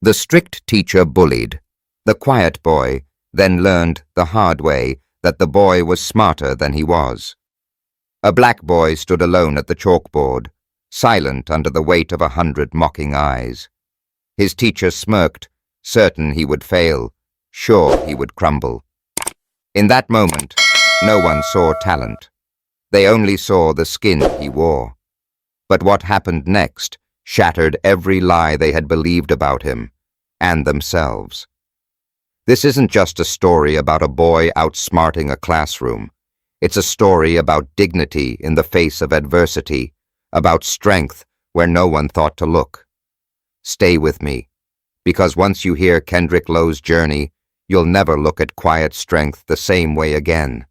The strict teacher bullied. The quiet boy then learned the hard way that the boy was smarter than he was. A black boy stood alone at the chalkboard, silent under the weight of 100 mocking eyes. His teacher smirked, certain he would fail, sure he would crumble. In that moment, no one saw talent. They only saw the skin he wore. But what happened next shattered every lie they had believed about him, and themselves. This isn't just a story about a boy outsmarting a classroom. It's a story about dignity in the face of adversity, about strength where no one thought to look. Stay with me, because once you hear Kendrick Lowe's journey, you'll never look at quiet strength the same way again.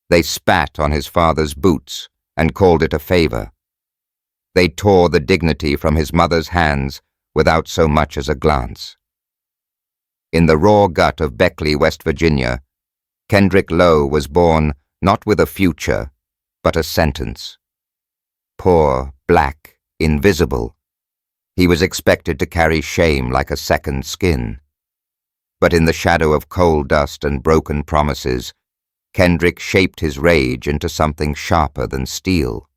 They spat on his father's boots and called it a favor. They tore the dignity from his mother's hands without so much as a glance. In the raw gut of Beckley, West Virginia, Kendrick Lowe was born not with a future, but a sentence. Poor, black, invisible. He was expected to carry shame like a second skin. But in the shadow of coal dust and broken promises, Kendrick shaped his rage into something sharper than steel.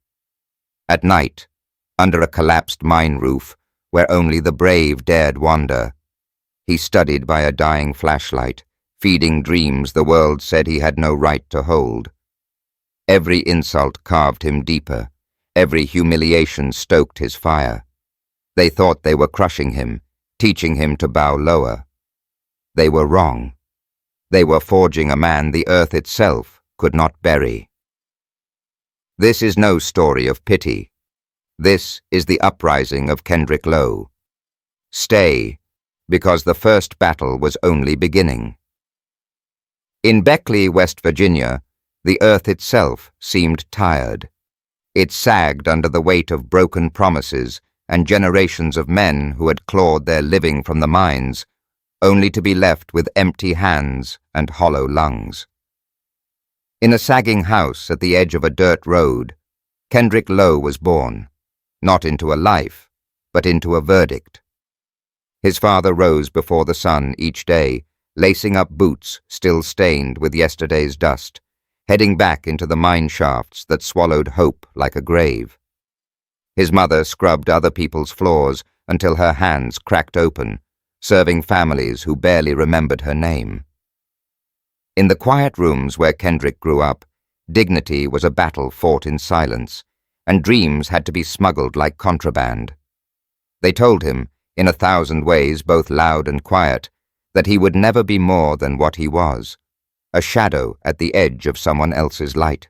At night, under a collapsed mine roof, where only the brave dared wander, he studied by a dying flashlight, feeding dreams the world said he had no right to hold. Every insult carved him deeper, every humiliation stoked his fire. They thought they were crushing him, teaching him to bow lower. They were wrong. They were forging a man the earth itself could not bury. This is no story of pity. This is the uprising of Kendrick Lowe. Stay, because the first battle was only beginning. In Beckley, West Virginia, the earth itself seemed tired. It sagged under the weight of broken promises and generations of men who had clawed their living from the mines, only to be left with empty hands and hollow lungs. In a sagging house at the edge of a dirt road, Kendrick Lowe was born, not into a life, but into a verdict. His father rose before the sun each day, lacing up boots still stained with yesterday's dust, heading back into the mine shafts that swallowed hope like a grave. His mother scrubbed other people's floors until her hands cracked open, serving families who barely remembered her name. In the quiet rooms where Kendrick grew up, dignity was a battle fought in silence, and dreams had to be smuggled like contraband. They told him, in 1,000 ways both loud and quiet, that he would never be more than what he was, a shadow at the edge of someone else's light.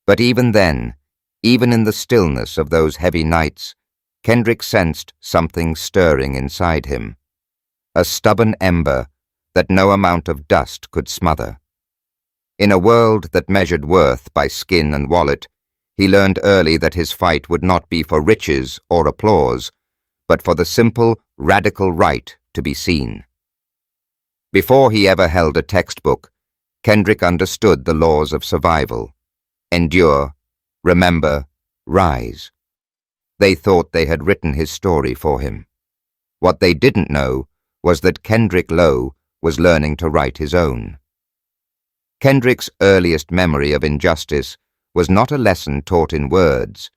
But even then, even in the stillness of those heavy nights, Kendrick sensed something stirring inside him, a stubborn ember that no amount of dust could smother. In a world that measured worth by skin and wallet, he learned early that his fight would not be for riches or applause, but for the simple, radical right to be seen. Before he ever held a textbook, Kendrick understood the laws of survival. Endure, remember, rise. They thought they had written his story for him. What they didn't know was that Kendrick Lowe was learning to write his own. Kendrick's earliest memory of injustice was not a lesson taught in words,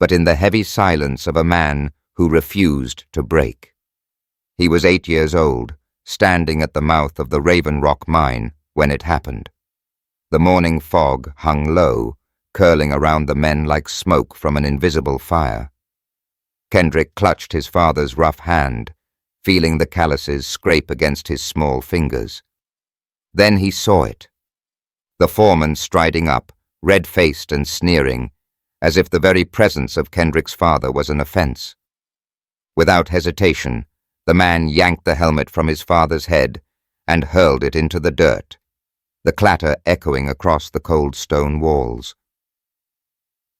but in the heavy silence of a man who refused to break. He was 8 years old, standing at the mouth of the Raven Rock mine when it happened. The morning fog hung low, curling around the men like smoke from an invisible fire. Kendrick clutched his father's rough hand, feeling the calluses scrape against his small fingers. Then he saw it. The foreman striding up, red-faced and sneering, as if the very presence of Kendrick's father was an offense. Without hesitation, the man yanked the helmet from his father's head and hurled it into the dirt, the clatter echoing across the cold stone walls.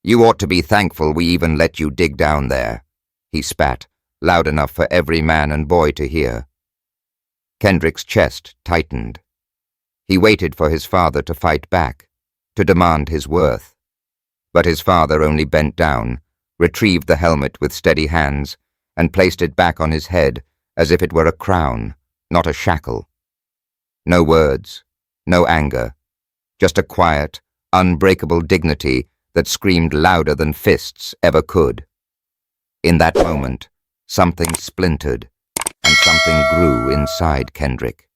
"You ought to be thankful we even let you dig down there," he spat, loud enough for every man and boy to hear. Kendrick's chest tightened. He waited for his father to fight back, to demand his worth. But his father only bent down, retrieved the helmet with steady hands, and placed it back on his head as if it were a crown, not a shackle. No words, no anger, just a quiet, unbreakable dignity that screamed louder than fists ever could. In that moment, something splintered, and something grew inside Kendrick.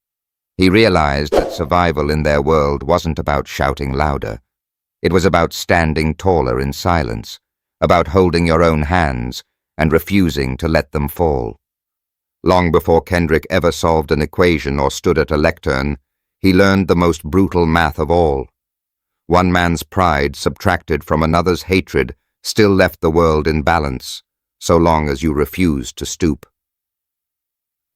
He realized that survival in their world wasn't about shouting louder. It was about standing taller in silence, about holding your own hands and refusing to let them fall. Long before Kendrick ever solved an equation or stood at a lectern, he learned the most brutal math of all. One man's pride subtracted from another's hatred still left the world in balance, so long as you refused to stoop.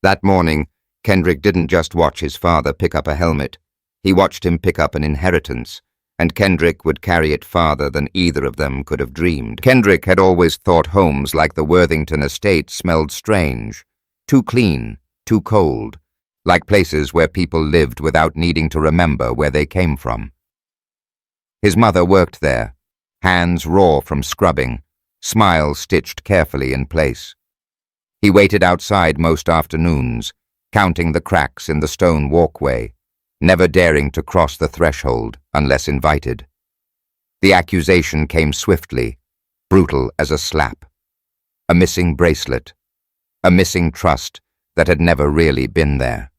That morning, Kendrick didn't just watch his father pick up a helmet. He watched him pick up an inheritance, and Kendrick would carry it farther than either of them could have dreamed. Kendrick had always thought homes like the Worthington estate smelled strange, too clean, too cold, like places where people lived without needing to remember where they came from. His mother worked there, hands raw from scrubbing, smile stitched carefully in place. He waited outside most afternoons, counting the cracks in the stone walkway, never daring to cross the threshold unless invited. The accusation came swiftly, brutal as a slap. A missing bracelet, a missing trust that had never really been there.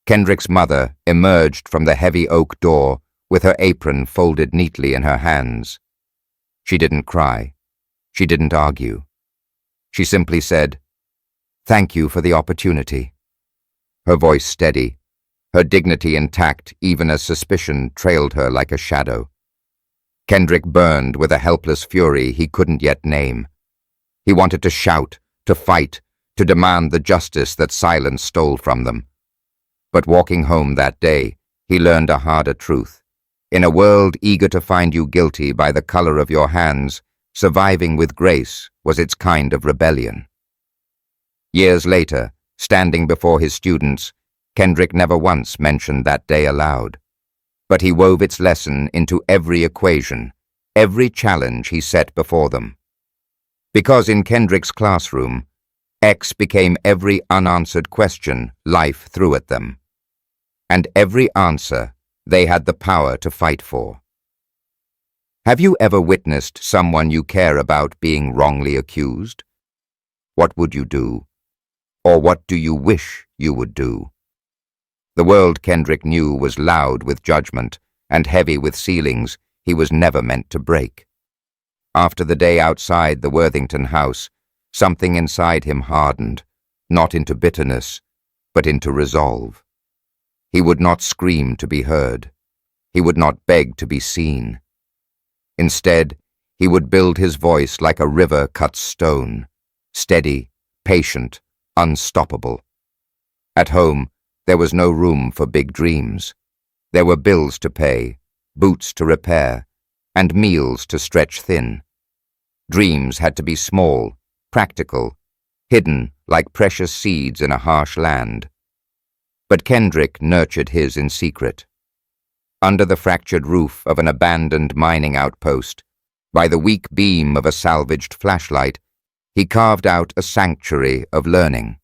Kendrick's mother emerged from the heavy oak door with her apron folded neatly in her hands. She didn't cry. She didn't argue. She simply said, "Thank you for the opportunity." Her voice steady, her dignity intact even as suspicion trailed her like a shadow. Kendrick burned with a helpless fury he couldn't yet name. He wanted to shout, to fight, to demand the justice that silence stole from them. But walking home that day, he learned a harder truth. In a world eager to find you guilty by the color of your hands, surviving with grace was its kind of rebellion. Years later, standing before his students, Kendrick never once mentioned that day aloud. But he wove its lesson into every equation, every challenge he set before them. Because in Kendrick's classroom, X became every unanswered question life threw at them. And every answer they had the power to fight for. Have you ever witnessed someone you care about being wrongly accused? What would you do? Or what do you wish you would do? The world Kendrick knew was loud with judgment and heavy with ceilings he was never meant to break. After the day outside the Worthington house, something inside him hardened, not into bitterness, but into resolve. He would not scream to be heard. He would not beg to be seen. Instead, he would build his voice like a river cuts stone, steady, patient, unstoppable. At home, there was no room for big dreams. There were bills to pay, boots to repair, and meals to stretch thin. Dreams had to be small, practical, hidden like precious seeds in a harsh land. But Kendrick nurtured his in secret. Under the fractured roof of an abandoned mining outpost, by the weak beam of a salvaged flashlight, he carved out a sanctuary of learning.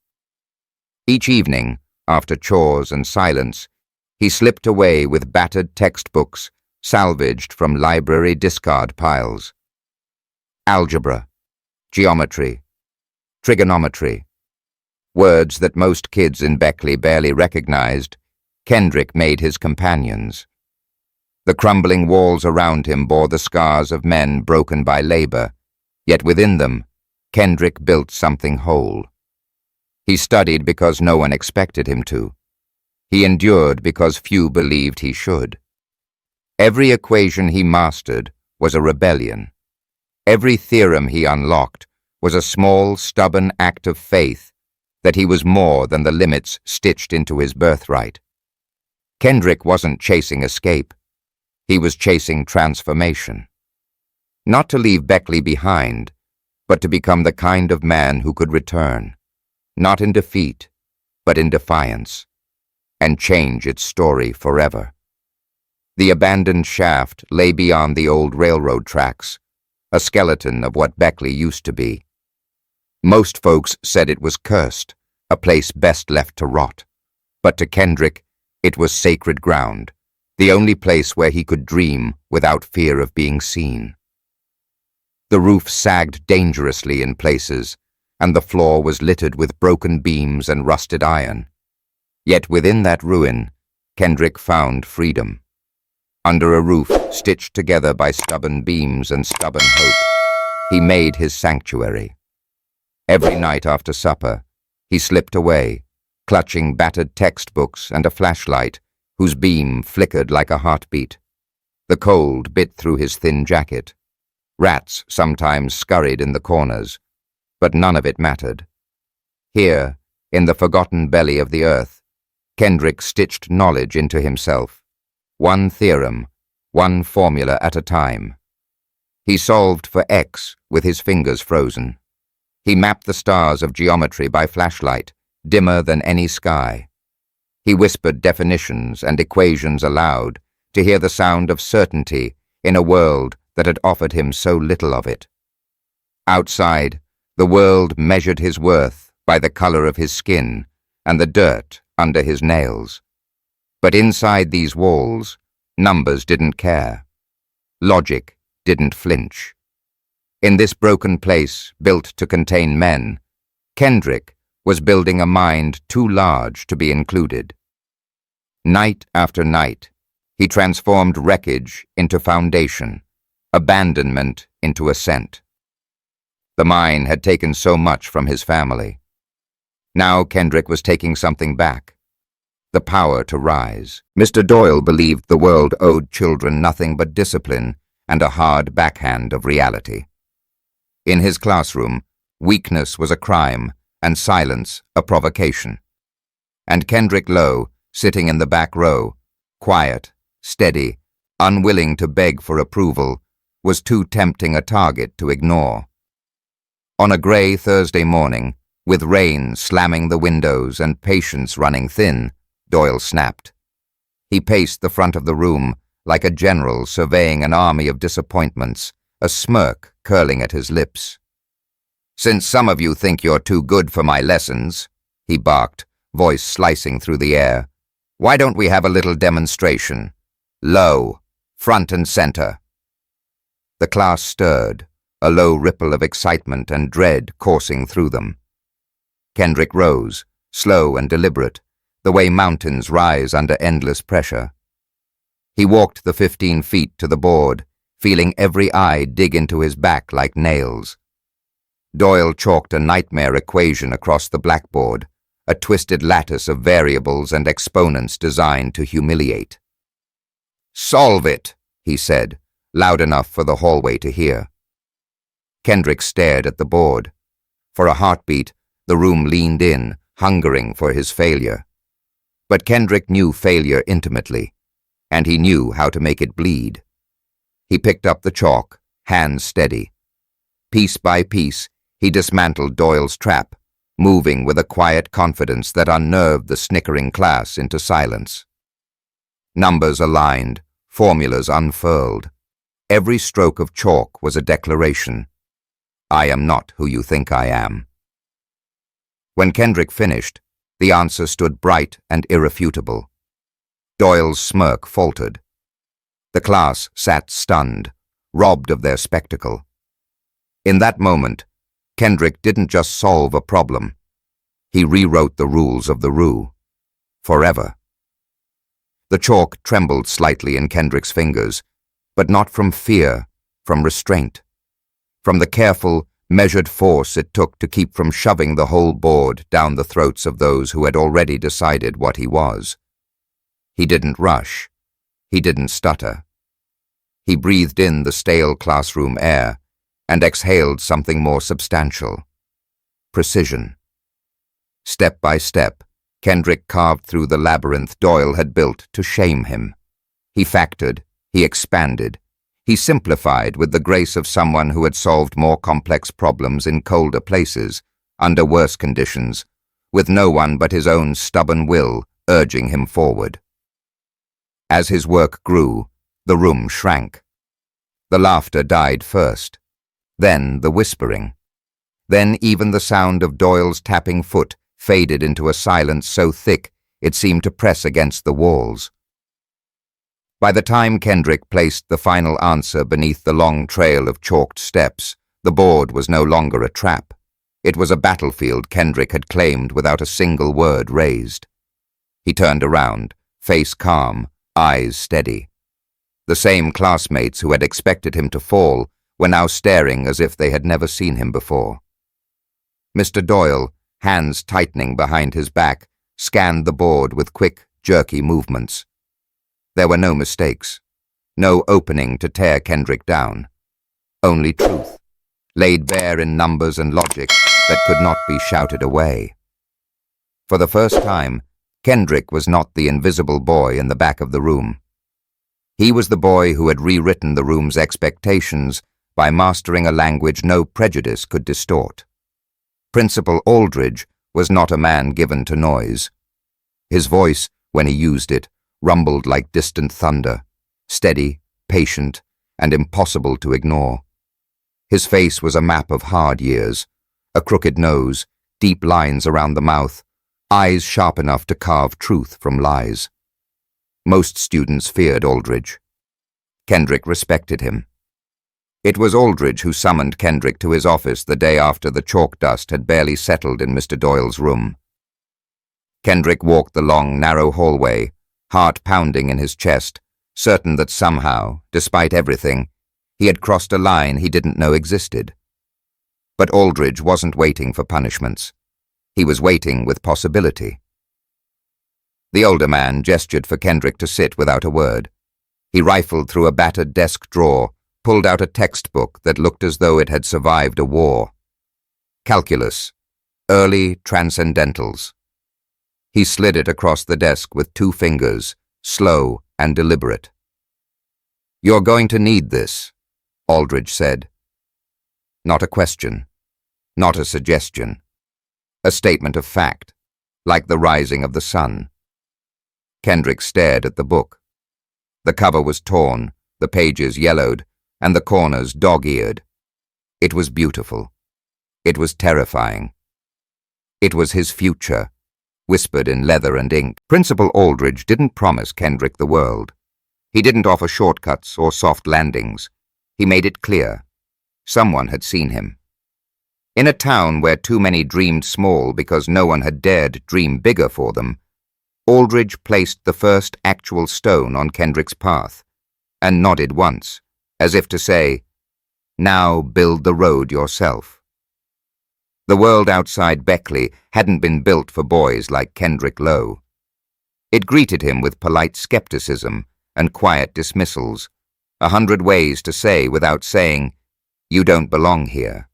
Each evening, after chores and silence, he slipped away with battered textbooks salvaged from library discard piles. Algebra, geometry, trigonometry, words that most kids in Beckley barely recognized, Kendrick made his companions. The crumbling walls around him bore the scars of men broken by labor, yet within them, Kendrick built something whole. He studied because no one expected him to. He endured because few believed he should. Every equation he mastered was a rebellion. Every theorem he unlocked was a small, stubborn act of faith that he was more than the limits stitched into his birthright. Kendrick wasn't chasing escape. He was chasing transformation. Not to leave Beckley behind, but to become the kind of man who could return, not in defeat, but in defiance, and change its story forever. The abandoned shaft lay beyond the old railroad tracks, a skeleton of what Beckley used to be. Most folks said it was cursed, a place best left to rot. But to Kendrick, it was sacred ground, the only place where he could dream without fear of being seen. The roof sagged dangerously in places, and the floor was littered with broken beams and rusted iron. Yet within that ruin, Kendrick found freedom. Under a roof stitched together by stubborn beams and stubborn hope, he made his sanctuary. Every night after supper, he slipped away, clutching battered textbooks and a flashlight whose beam flickered like a heartbeat. The cold bit through his thin jacket. Rats sometimes scurried in the corners, but none of it mattered. Here, in the forgotten belly of the earth, Kendrick stitched knowledge into himself, one theorem, one formula at a time. He solved for X with his fingers frozen. He mapped the stars of geometry by flashlight, dimmer than any sky. He whispered definitions and equations aloud to hear the sound of certainty in a world that had offered him so little of it. Outside, the world measured his worth by the color of his skin and the dirt under his nails. But inside these walls, numbers didn't care. Logic didn't flinch. In this broken place built to contain men, Kendrick was building a mind too large to be included. Night after night, he transformed wreckage into foundation, abandonment into ascent. The mine had taken so much from his family. Now Kendrick was taking something back, the power to rise. Mr. Doyle believed the world owed children nothing but discipline and a hard backhand of reality. In his classroom, weakness was a crime and silence a provocation. And Kendrick Lowe, sitting in the back row, quiet, steady, unwilling to beg for approval, was too tempting a target to ignore. On a grey Thursday morning, with rain slamming the windows and patience running thin, Doyle snapped. He paced the front of the room like a general surveying an army of disappointments, a smirk curling at his lips. "Since some of you think you're too good for my lessons," he barked, voice slicing through the air, "why don't we have a little demonstration? Low, front and center." The class stirred, a low ripple of excitement and dread coursing through them. Kendrick rose, slow and deliberate, the way mountains rise under endless pressure. He walked the 15 feet to the board, feeling every eye dig into his back like nails. Doyle chalked a nightmare equation across the blackboard, a twisted lattice of variables and exponents designed to humiliate. "Solve it," he said, loud enough for the hallway to hear. Kendrick stared at the board. For a heartbeat, the room leaned in, hungering for his failure. But Kendrick knew failure intimately, and he knew how to make it bleed. He picked up the chalk, hands steady. Piece by piece, he dismantled Doyle's trap, moving with a quiet confidence that unnerved the snickering class into silence. Numbers aligned, formulas unfurled. Every stroke of chalk was a declaration. "I am not who you think I am." When Kendrick finished, the answer stood bright and irrefutable. Doyle's smirk faltered. The class sat stunned, robbed of their spectacle. In that moment, Kendrick didn't just solve a problem. He rewrote the rules of the Rue. Forever. The chalk trembled slightly in Kendrick's fingers, but not from fear, from restraint. From the careful, measured force it took to keep from shoving the whole board down the throats of those who had already decided what he was. He didn't rush. He didn't stutter. He breathed in the stale classroom air and exhaled something more substantial. Precision. Step by step, Kendrick carved through the labyrinth Doyle had built to shame him. He factored, he expanded, he simplified with the grace of someone who had solved more complex problems in colder places, under worse conditions, with no one but his own stubborn will urging him forward. As his work grew, the room shrank. The laughter died first, then the whispering. Then even the sound of Doyle's tapping foot faded into a silence so thick it seemed to press against the walls. By the time Kendrick placed the final answer beneath the long trail of chalked steps, the board was no longer a trap. It was a battlefield Kendrick had claimed without a single word raised. He turned around, face calm, eyes steady. The same classmates who had expected him to fall were now staring as if they had never seen him before. Mr. Doyle, hands tightening behind his back, scanned the board with quick, jerky movements. There were no mistakes, no opening to tear Kendrick down. Only truth, laid bare in numbers and logic that could not be shouted away. For the first time, Kendrick was not the invisible boy in the back of the room. He was the boy who had rewritten the room's expectations by mastering a language no prejudice could distort. Principal Aldridge was not a man given to noise. His voice, when he used it, rumbled like distant thunder, steady, patient, and impossible to ignore. His face was a map of hard years, a crooked nose, deep lines around the mouth, eyes sharp enough to carve truth from lies. Most students feared Aldridge. Kendrick respected him. It was Aldridge who summoned Kendrick to his office the day after the chalk dust had barely settled in Mr. Doyle's room. Kendrick walked the long, narrow hallway, heart pounding in his chest, certain that somehow, despite everything, he had crossed a line he didn't know existed. But Aldridge wasn't waiting for punishments. He was waiting with possibility. The older man gestured for Kendrick to sit without a word. He rifled through a battered desk drawer, pulled out a textbook that looked as though it had survived a war. Calculus, Early Transcendentals. He slid it across the desk with 2 fingers, slow and deliberate. "You're going to need this," Aldridge said. Not a question, not a suggestion. A statement of fact, like the rising of the sun. Kendrick stared at the book. The cover was torn, the pages yellowed, and the corners dog-eared. It was beautiful. It was terrifying. It was his future, whispered in leather and ink. Principal Aldridge didn't promise Kendrick the world. He didn't offer shortcuts or soft landings. He made it clear. Someone had seen him. In a town where too many dreamed small because no one had dared dream bigger for them, Aldridge placed the first actual stone on Kendrick's path, and nodded once, as if to say, "Now build the road yourself." The world outside Beckley hadn't been built for boys like Kendrick Lowe. It greeted him with polite skepticism and quiet dismissals, 100 ways to say without saying, "You don't belong here."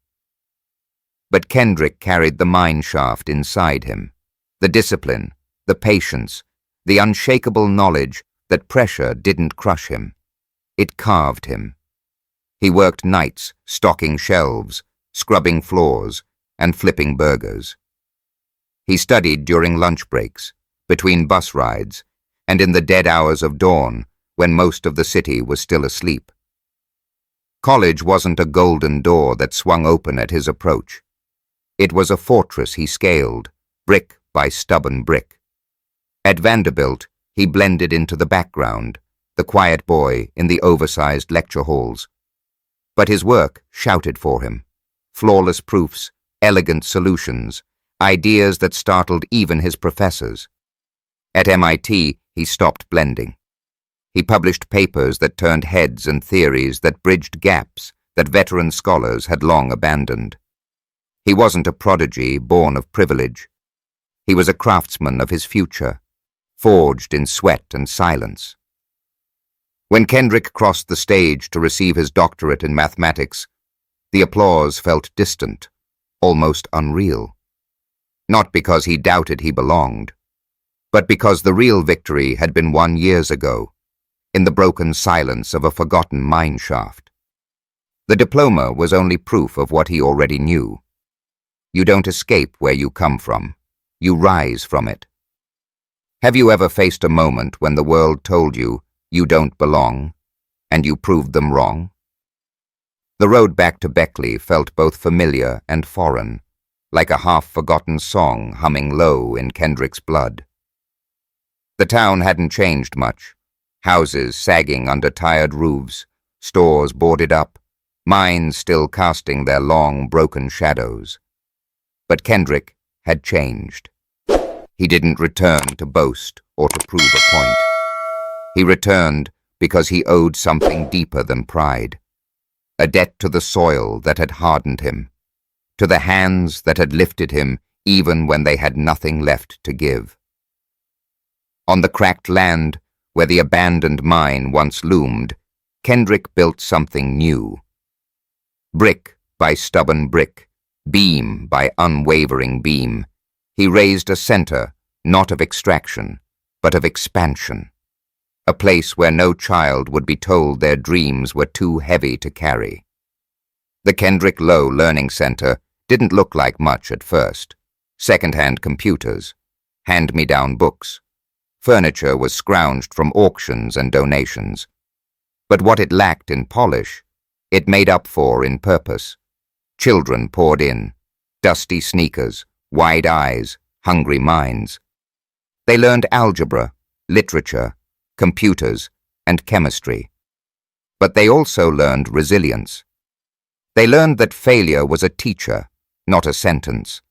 But Kendrick carried the mine shaft inside him, the discipline, the patience, the unshakable knowledge that pressure didn't crush him. It carved him. He worked nights stocking shelves, scrubbing floors, and flipping burgers. He studied during lunch breaks, between bus rides, and in the dead hours of dawn when most of the city was still asleep. College wasn't a golden door that swung open at his approach. It was a fortress he scaled, brick by stubborn brick. At Vanderbilt, he blended into the background, the quiet boy in the oversized lecture halls. But his work shouted for him. Flawless proofs, elegant solutions, ideas that startled even his professors. At MIT, he stopped blending. He published papers that turned heads and theories that bridged gaps that veteran scholars had long abandoned. He wasn't a prodigy born of privilege. He was a craftsman of his future, forged in sweat and silence. When Kendrick crossed the stage to receive his doctorate in mathematics, the applause felt distant, almost unreal. Not because he doubted he belonged, but because the real victory had been won years ago, in the broken silence of a forgotten mine shaft. The diploma was only proof of what he already knew. You don't escape where you come from. You rise from it. Have you ever faced a moment when the world told you you don't belong, and you proved them wrong? The road back to Beckley felt both familiar and foreign, like a half-forgotten song humming low in Kendrick's blood. The town hadn't changed much. Houses sagging under tired roofs, stores boarded up, mines still casting their long, broken shadows. But Kendrick had changed. He didn't return to boast or to prove a point. He returned because he owed something deeper than pride. A debt to the soil that had hardened him, to the hands that had lifted him even when they had nothing left to give. On the cracked land where the abandoned mine once loomed, Kendrick built something new. Brick by stubborn brick, beam by unwavering beam, he raised a center not of extraction, but of expansion. A place where no child would be told their dreams were too heavy to carry. The Kendrick Low Learning Center didn't look like much at first. Second-hand computers, hand-me-down books. Furniture was scrounged from auctions and donations. But what it lacked in polish, it made up for in purpose. Children poured in, dusty sneakers, wide eyes, hungry minds. They learned algebra, literature, computers, and chemistry. But they also learned resilience. They learned that failure was a teacher, not a sentence.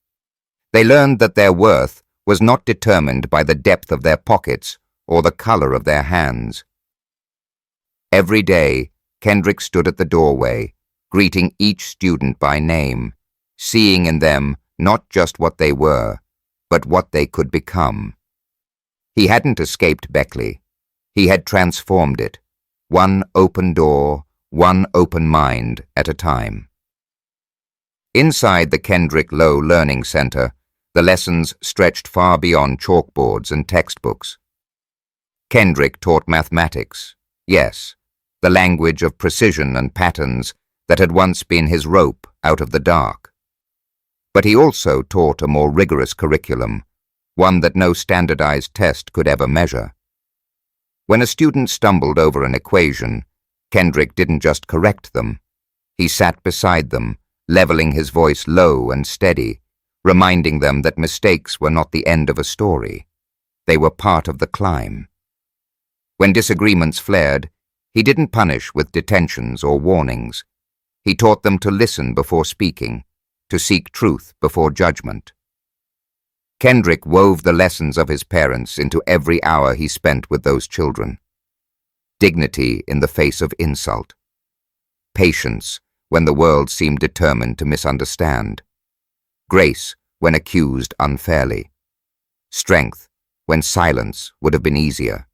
They learned that their worth was not determined by the depth of their pockets or the color of their hands. Every day, Kendrick stood at the doorway, greeting each student by name, seeing in them not just what they were, but what they could become. He hadn't escaped Beckley. He had transformed it, one open door, one open mind at a time. Inside the Kendrick Low Learning Center, the lessons stretched far beyond chalkboards and textbooks. Kendrick taught mathematics, yes, the language of precision and patterns that had once been his rope out of the dark. But he also taught a more rigorous curriculum, one that no standardized test could ever measure. When a student stumbled over an equation, Kendrick didn't just correct them. He sat beside them, leveling his voice low and steady, reminding them that mistakes were not the end of a story. They were part of the climb. When disagreements flared, he didn't punish with detentions or warnings. He taught them to listen before speaking, to seek truth before judgment. Kendrick wove the lessons of his parents into every hour he spent with those children. Dignity in the face of insult. Patience when the world seemed determined to misunderstand. Grace when accused unfairly. Strength when silence would have been easier.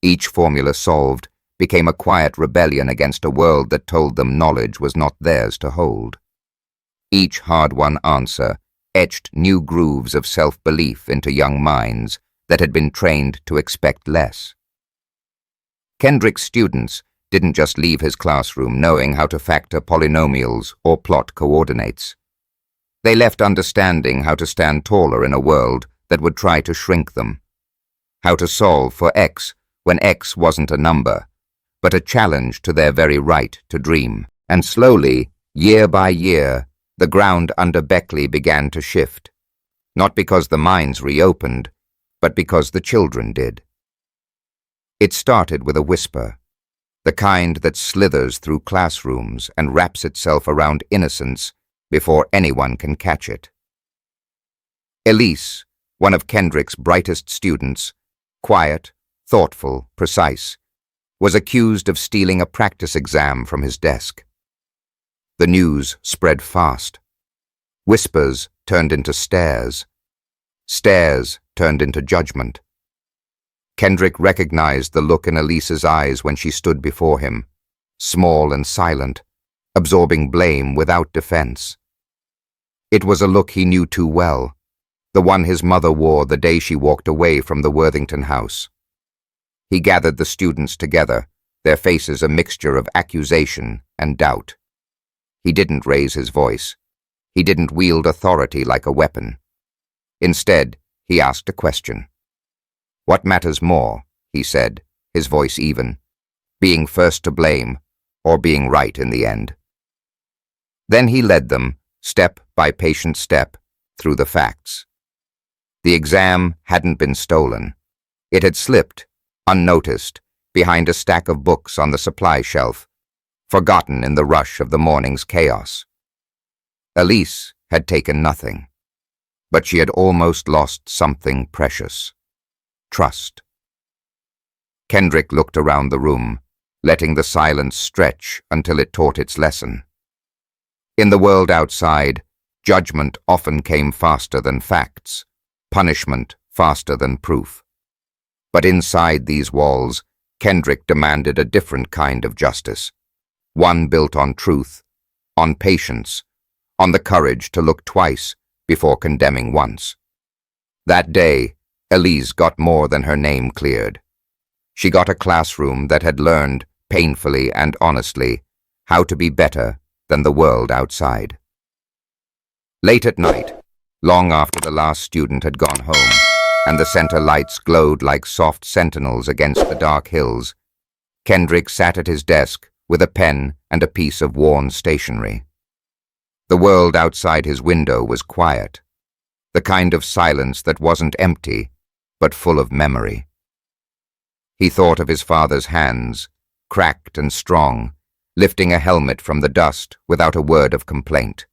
Each formula solved became a quiet rebellion against a world that told them knowledge was not theirs to hold. Each hard-won answer etched new grooves of self-belief into young minds that had been trained to expect less. Kendrick's students didn't just leave his classroom knowing how to factor polynomials or plot coordinates. They left understanding how to stand taller in a world that would try to shrink them. How to solve for X when X wasn't a number, but a challenge to their very right to dream. And slowly, year by year, the ground under Beckley began to shift, not because the mines reopened, but because the children did. It started with a whisper, the kind that slithers through classrooms and wraps itself around innocence before anyone can catch it. Elise, one of Kendrick's brightest students, quiet, thoughtful, precise, was accused of stealing a practice exam from his desk. The news spread fast. Whispers turned into stares. Stares turned into judgment. Kendrick recognized the look in Elise's eyes when she stood before him, small and silent, absorbing blame without defense. It was a look he knew too well, the one his mother wore the day she walked away from the Worthington house. He gathered the students together, their faces a mixture of accusation and doubt. He didn't raise his voice. He didn't wield authority like a weapon. Instead, he asked a question. "What matters more," he said, his voice even, "being first to blame or being right in the end?" Then he led them, step by patient step, through the facts. The exam hadn't been stolen. It had slipped, unnoticed, behind a stack of books on the supply shelf, forgotten in the rush of the morning's chaos. Elise had taken nothing, but she had almost lost something precious: trust. Kendrick looked around the room, letting the silence stretch until it taught its lesson. In the world outside, judgment often came faster than facts, punishment faster than proof. But inside these walls, Kendrick demanded a different kind of justice, one built on truth, on patience, on the courage to look twice before condemning once. That day, Elise got more than her name cleared. She got a classroom that had learned, painfully and honestly, how to be better than the world outside. Late at night, long after the last student had gone home, and the center lights glowed like soft sentinels against the dark hills, Kendrick sat at his desk with a pen and a piece of worn stationery. The world outside his window was quiet, the kind of silence that wasn't empty, but full of memory. He thought of his father's hands, cracked and strong, lifting a helmet from the dust without a word of complaint.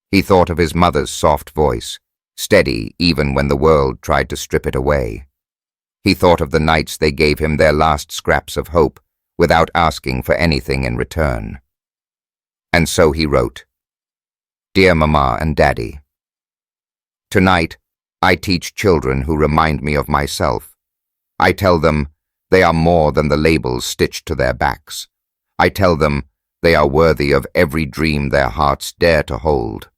He thought of his mother's soft voice, steady even when the world tried to strip it away. He thought of the nights they gave him their last scraps of hope without asking for anything in return. And so he wrote, "Dear Mama and Daddy, tonight I teach children who remind me of myself. I tell them they are more than the labels stitched to their backs. I tell them they are worthy of every dream their hearts dare to hold.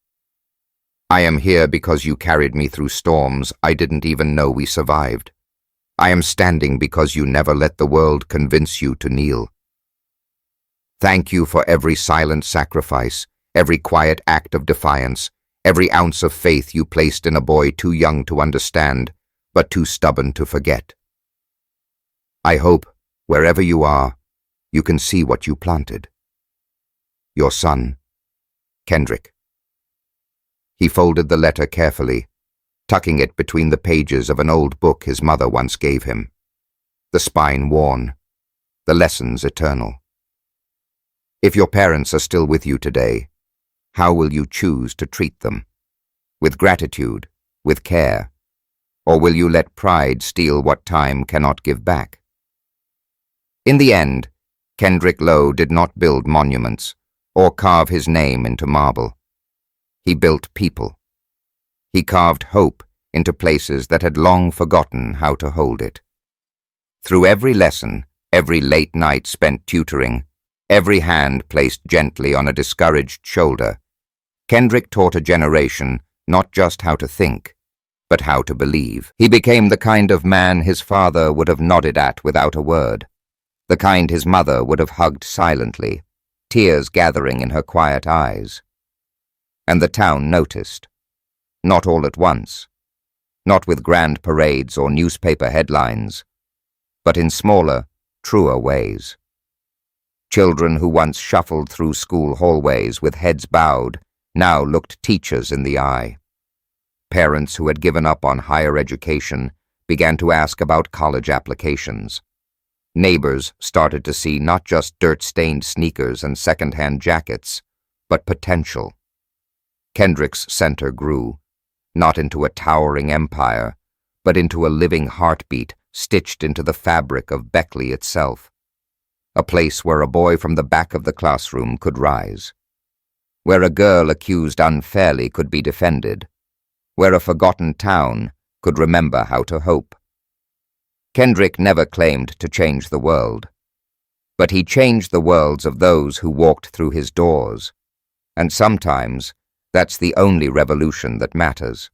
I am here because you carried me through storms I didn't even know we survived. I am standing because you never let the world convince you to kneel. Thank you for every silent sacrifice, every quiet act of defiance, every ounce of faith you placed in a boy too young to understand, but too stubborn to forget. I hope, wherever you are, you can see what you planted. Your son, Kendrick." He folded the letter carefully, tucking it between the pages of an old book his mother once gave him. The spine worn, the lessons eternal. If your parents are still with you today, how will you choose to treat them? With gratitude, with care, or will you let pride steal what time cannot give back? In the end, Kendrick Lowe did not build monuments or carve his name into marble. He built people. He carved hope into places that had long forgotten how to hold it. Through every lesson, every late night spent tutoring, every hand placed gently on a discouraged shoulder, Kendrick taught a generation not just how to think, but how to believe. He became the kind of man his father would have nodded at without a word, the kind his mother would have hugged silently, tears gathering in her quiet eyes. And the town noticed, not all at once, not with grand parades or newspaper headlines, but in smaller, truer ways. Children who once shuffled through school hallways with heads bowed now looked teachers in the eye. Parents who had given up on higher education began to ask about college applications. Neighbors started to see not just dirt-stained sneakers and second-hand jackets, but potential. Kendrick's center grew, not into a towering empire, but into a living heartbeat stitched into the fabric of Beckley itself. A place where a boy from the back of the classroom could rise, where a girl accused unfairly could be defended, where a forgotten town could remember how to hope. Kendrick never claimed to change the world, but he changed the worlds of those who walked through his doors, and sometimes that's the only revolution that matters.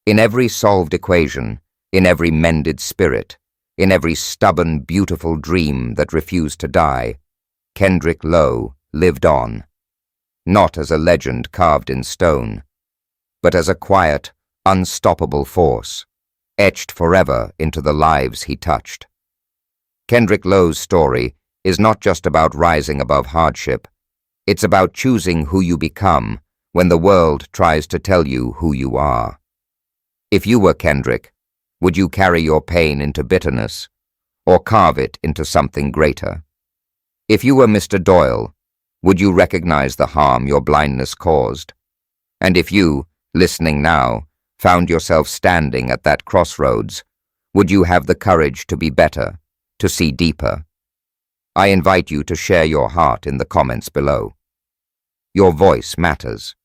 In every solved equation, in every mended spirit, in every stubborn, beautiful dream that refused to die, Kendrick Lowe lived on, not as a legend carved in stone, but as a quiet, unstoppable force, etched forever into the lives he touched. Kendrick Lowe's story is not just about rising above hardship, It's about choosing who you become when the world tries to tell you who you are. If you were Kendrick, would you carry your pain into bitterness or carve it into something greater? If you were Mr. Doyle, would you recognize the harm your blindness caused? And if you, listening now, found yourself standing at that crossroads, would you have the courage to be better, to see deeper? I invite you to share your heart in the comments below. Your voice matters.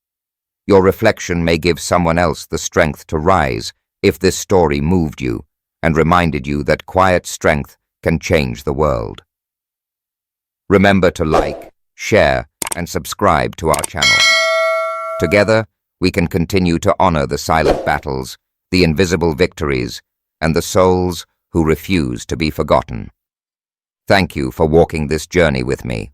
Your reflection may give someone else the strength to rise if this story moved you and reminded you that quiet strength can change the world. Remember to like, share, and subscribe to our channel. Together, we can continue to honor the silent battles, the invisible victories, and the souls who refuse to be forgotten. Thank you for walking this journey with me.